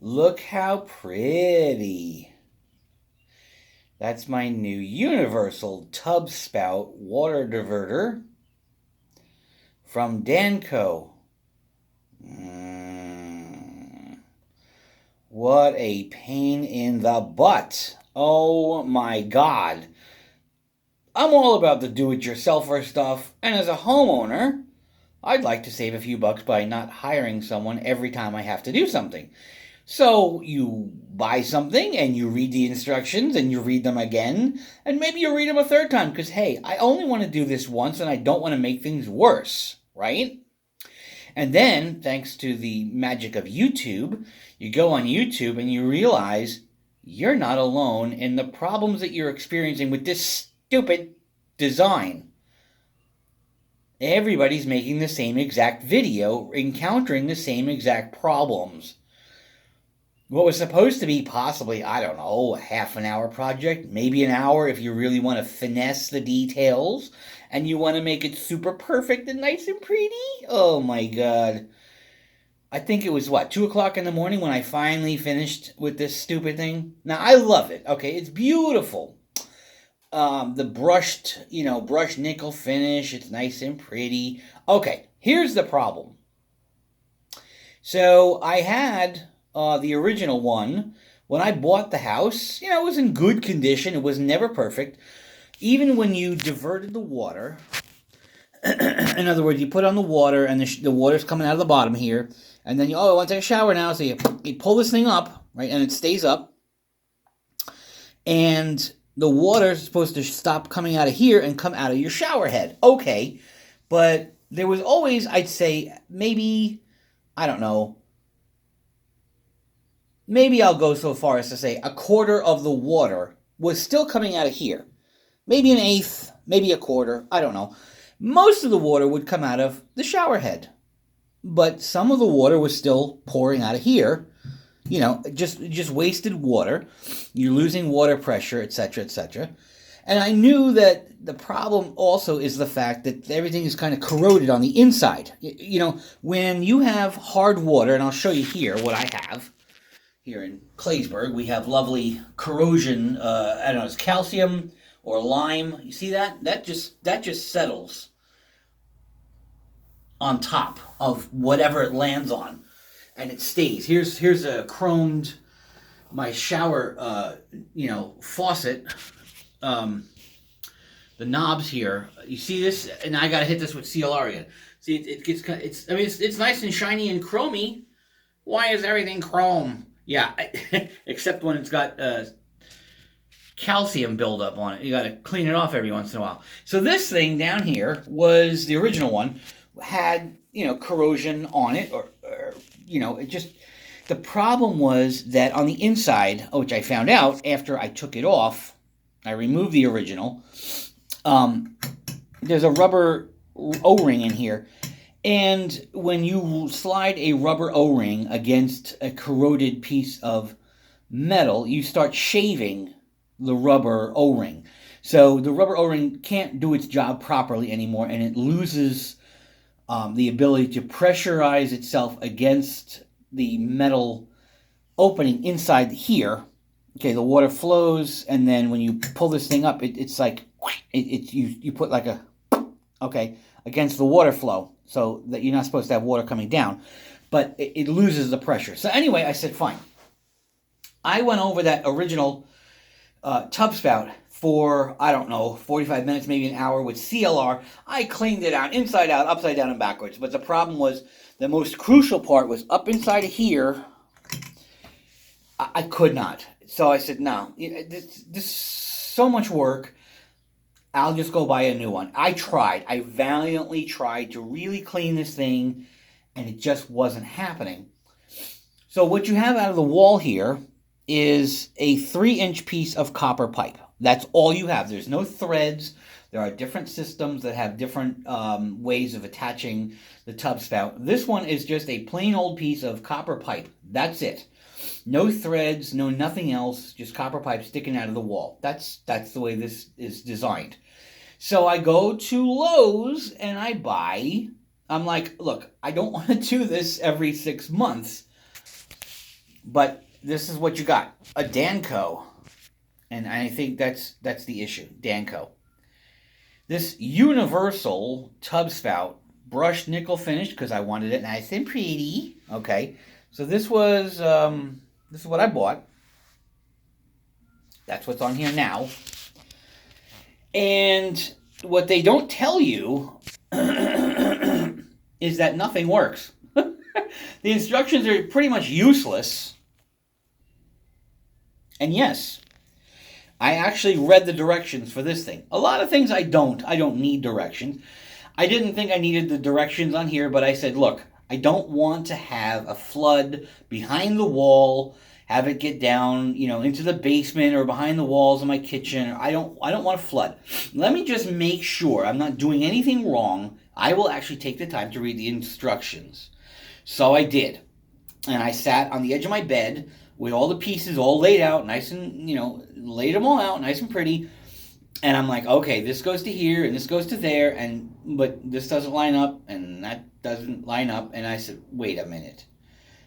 Look how pretty. That's my new universal tub spout water diverter from Danco. What a pain in the butt. Oh my God. I'm all about the do-it-yourselfer stuff, and as a homeowner, I'd like to save a few bucks by not hiring someone every time I have to do something. So you buy something and you read the instructions and you read them again, and maybe you read them a third time because, hey, I only want to do this once and I don't want to make things worse, right? And then, thanks to the magic of YouTube, you go on YouTube and you realize you're not alone in the problems that you're experiencing with this stupid design. Everybody's making the same exact video, encountering the same exact problems. What was supposed to be possibly, I don't know, a half an hour project, maybe an hour if you really want to finesse the details and you want to make it super perfect and nice and pretty. Oh my God. I think it was, 2 o'clock in the morning when I finally finished with this stupid thing. Now, I love it. Okay, it's beautiful. The brushed nickel finish. It's nice and pretty. Okay, here's the problem. So I had the original one when I bought the house. It was in good condition. It was never perfect. Even when you diverted the water, in other words, you put on the water and the water's coming out of the bottom here, and then I want to take a shower now, so you pull this thing up, right, and it stays up, and the water is supposed to stop coming out of here and come out of your shower head. Okay, but there was always, I'd say, maybe, I don't know, maybe I'll go so far as to say a quarter of the water was still coming out of here. Maybe an eighth, maybe a quarter, I don't know. Most of the water would come out of the shower head, but some of the water was still pouring out of here. Just wasted water. You're losing water pressure, etc., etc. And I knew that the problem also is the fact that everything is kind of corroded on the inside. When you have hard water, and I'll show you here what I have. Here in Claysburg, we have lovely corrosion. I don't know, it's calcium or lime. You see that? That just settles on top of whatever it lands on, and it stays. Here's a chromed my shower faucet. The knobs here. You see this? And I gotta hit this with CLR again. See, it's nice and shiny and chromy. Why is everything chrome? Yeah, except when it's got calcium buildup on it. You got to clean it off every once in a while. So this thing down here was the original one. Had corrosion on it, or it just. The problem was that on the inside, which I found out after I took it off, I removed the original. There's a rubber O-ring in here. And when you slide a rubber O-ring against a corroded piece of metal, you start shaving the rubber O-ring. So the rubber O-ring can't do its job properly anymore, and it loses the ability to pressurize itself against the metal opening inside here. Okay, the water flows, and then when you pull this thing up, it's like you put like against the water flow, so that you're not supposed to have water coming down, but it loses the pressure. So anyway, I said fine. I went over that original tub spout for, I don't know, 45 minutes, maybe an hour with CLR. I cleaned it out, inside out, upside down, and backwards. But the problem was, the most crucial part was up inside of here. I could not. So I said, no, this is so much work. I'll just go buy a new one. I tried. I valiantly tried to really clean this thing, and it just wasn't happening. So what you have out of the wall here is a 3-inch piece of copper pipe. That's all you have. There's no threads. There are different systems that have different ways of attaching the tub spout. This one is just a plain old piece of copper pipe. That's it. No threads, no nothing else, just copper pipe sticking out of the wall. That's the way this is designed. So I go to Lowe's and I buy. I'm like, look, I don't want to do this every 6 months. But this is what you got. A Danco. And I think that's the issue. Danco. This universal tub spout, brushed nickel finish because I wanted it nice and pretty. Okay, so this is what I bought. That's what's on here now. And what they don't tell you is that nothing works. The instructions are pretty much useless. And yes, I actually read the directions for this thing. A lot of things I don't. I don't need directions. I didn't think I needed the directions on here, but I said, look, I don't want to have a flood behind the wall, have it get down, into the basement or behind the walls of my kitchen. I don't want to flood. Let me just make sure I'm not doing anything wrong. I will actually take the time to read the instructions. So I did. And I sat on the edge of my bed with all the pieces all laid out, nice and, laid them all out, nice and pretty. And I'm like, okay, this goes to here, and this goes to there, but this doesn't line up, and that doesn't line up. And I said, wait a minute.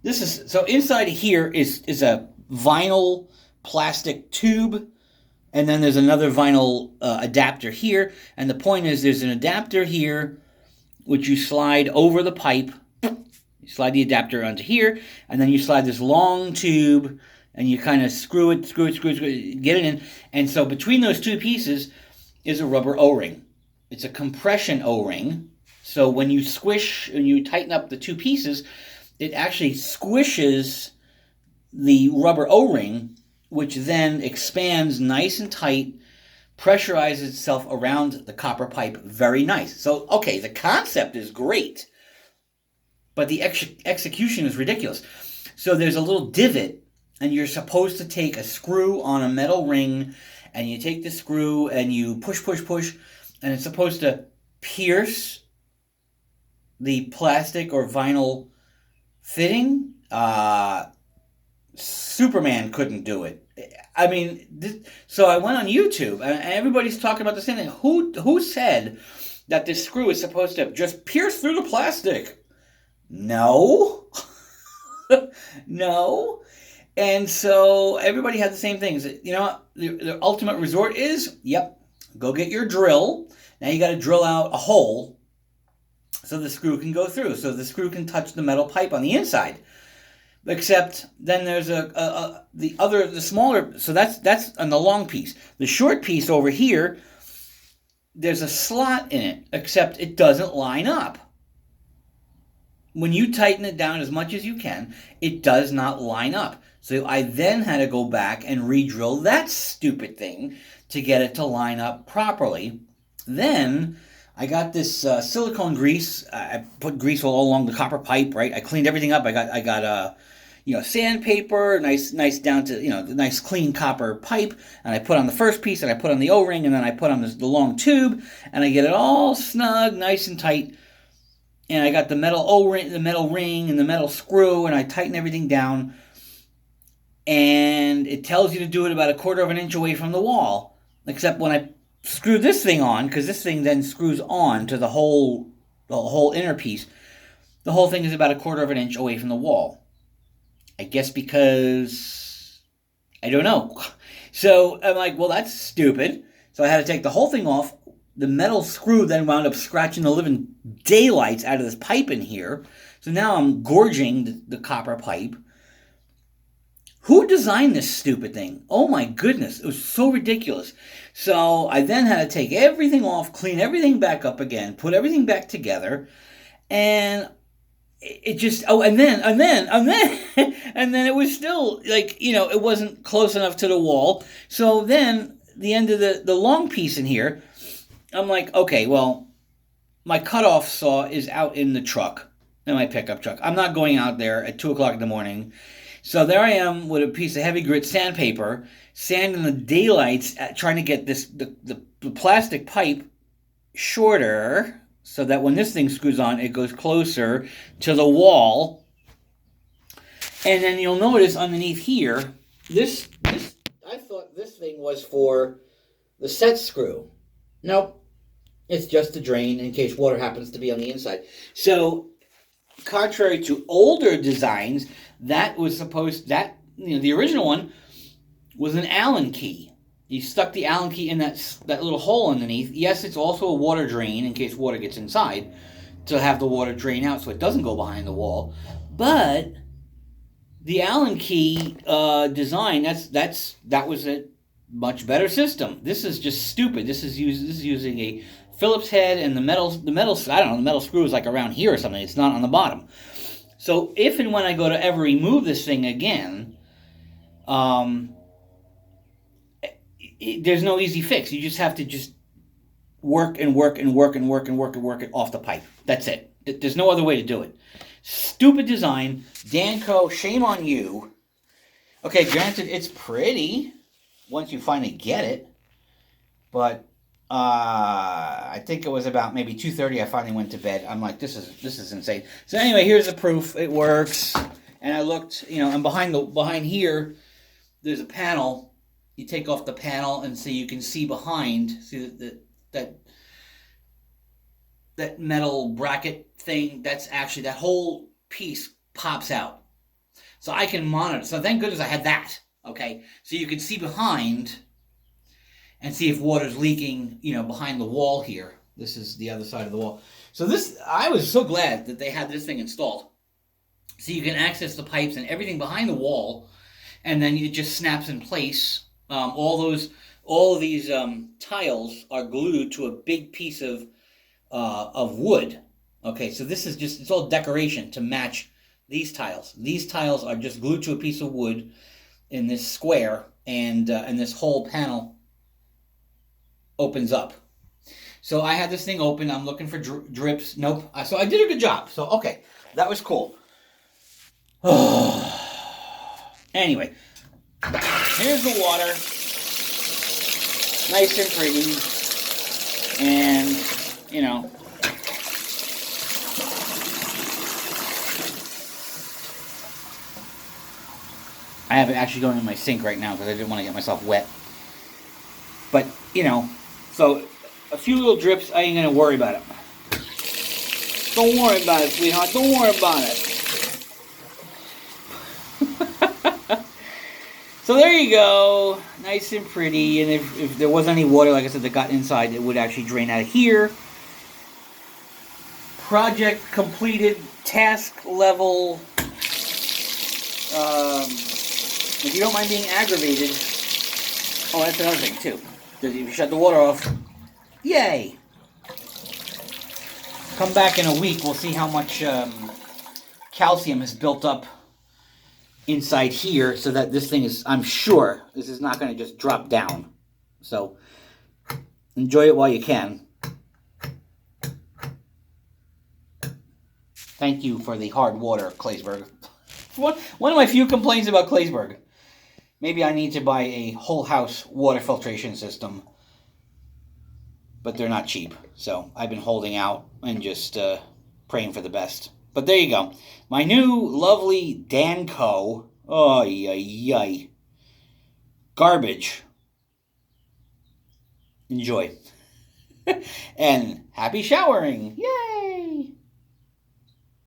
So inside of here is a vinyl plastic tube, and then there's another vinyl adapter here. And the point is there's an adapter here, which you slide over the pipe. You slide the adapter onto here, and then you slide this long tube, and you kind of screw it, get it in. And so between those two pieces is a rubber O-ring. It's a compression O-ring. So when you squish and you tighten up the two pieces, it actually squishes the rubber O-ring, which then expands nice and tight, pressurizes itself around the copper pipe very nice. So, okay, the concept is great, but the execution is ridiculous. So there's a little divot, and you're supposed to take a screw on a metal ring, and you take the screw and you push, and it's supposed to pierce the plastic or vinyl fitting. Superman couldn't do it. I mean, so I went on YouTube, and everybody's talking about the same thing. Who said that this screw is supposed to just pierce through the plastic? No. No. And so everybody had the same things. The ultimate resort is, go get your drill. Now you got to drill out a hole so the screw can go through, so the screw can touch the metal pipe on the inside. Except then there's the smaller, so that's on the long piece. The short piece over here, there's a slot in it, except it doesn't line up. When you tighten it down as much as you can, it does not line up. So I then had to go back and re-drill that stupid thing to get it to line up properly. Then I got this silicone grease. I put grease all along the copper pipe, right? I cleaned everything up. I got sandpaper, nice down to, the nice clean copper pipe, and I put on the first piece, and I put on the O-ring, and then I put on the long tube, and I get it all snug, nice and tight. And I got the metal O-ring, the metal ring, and the metal screw, and I tighten everything down. And it tells you to do it about 1/4 of an inch away from the wall. Except when I screw this thing on, because this thing then screws on to the whole inner piece, the whole thing is about 1/4 of an inch away from the wall. I guess because I don't know. So I'm like, well, that's stupid. So I had to take the whole thing off. The metal screw then wound up scratching the living daylights out of this pipe in here. So now I'm gorging the copper pipe. Who designed this stupid thing? Oh my goodness, it was so ridiculous. So I then had to take everything off, clean everything back up again, put everything back together, and it just, and then it was still it wasn't close enough to the wall. So then the end of the long piece in here, I'm like, okay, well, my cutoff saw is out in the truck, in my pickup truck. I'm not going out there at 2 o'clock in the morning. So there I am with a piece of heavy grit sandpaper, sanding the daylights, trying to get the plastic pipe shorter so that when this thing screws on, it goes closer to the wall. And then you'll notice underneath here, this I thought this thing was for the set screw. Nope. It's just a drain in case water happens to be on the inside. So, contrary to older designs, That was the original one was an Allen key. You stuck the Allen key in that little hole underneath. Yes, it's also a water drain in case water gets inside to have the water drain out so it doesn't go behind the wall. But the Allen key design, that was a much better system. This is just stupid. This is using a Phillips head, and the metal I don't know, the metal screw is like around here or something. It's not on the bottom. So if and when I go to ever remove this thing again, there's no easy fix. You just have to just work it off the pipe. That's it. There's no other way to do it. Stupid design. Danco, shame on you. Okay, granted, it's pretty once you finally get it. But I think it was about maybe 2:30 I finally went to bed. I'm like, this is insane. So anyway, here's the proof. It works. And I looked, and behind here, there's a panel. You take off the panel and so you can see behind. See that metal bracket thing, that's actually, that whole piece pops out. So I can monitor. So thank goodness I had that. Okay. So you can see behind and see if water's leaking, behind the wall here. This is the other side of the wall. So I was so glad that they had this thing installed. So you can access the pipes and everything behind the wall, and then it just snaps in place. All of these tiles are glued to a big piece of wood. Okay, so this is it's all decoration to match these tiles. These tiles are just glued to a piece of wood in this square, and this whole panel opens up. So I had this thing open. I'm looking for drips. Nope. So I did a good job. So, okay, that was cool. Anyway, here's the water. Nice and pretty. And, I have it actually going in my sink right now because I didn't want to get myself wet. But, so a few little drips, I ain't going to worry about it. Don't worry about it, sweetheart. Don't worry about it. So there you go. Nice and pretty. And if there was any water, like I said, that got inside, it would actually drain out of here. Project completed. Task level. If you don't mind being aggravated. Oh, that's another thing, too. If you shut the water off, yay! Come back in a week, we'll see how much calcium is built up inside here, so that this thing is, I'm sure, this is not going to just drop down. So, enjoy it while you can. Thank you for the hard water, Claysburg. One of my few complaints about Claysburg. Maybe I need to buy a whole house water filtration system. But they're not cheap. So I've been holding out and just praying for the best. But there you go. My new lovely Danco. Oh, yay. Garbage. Enjoy. And happy showering. Yay!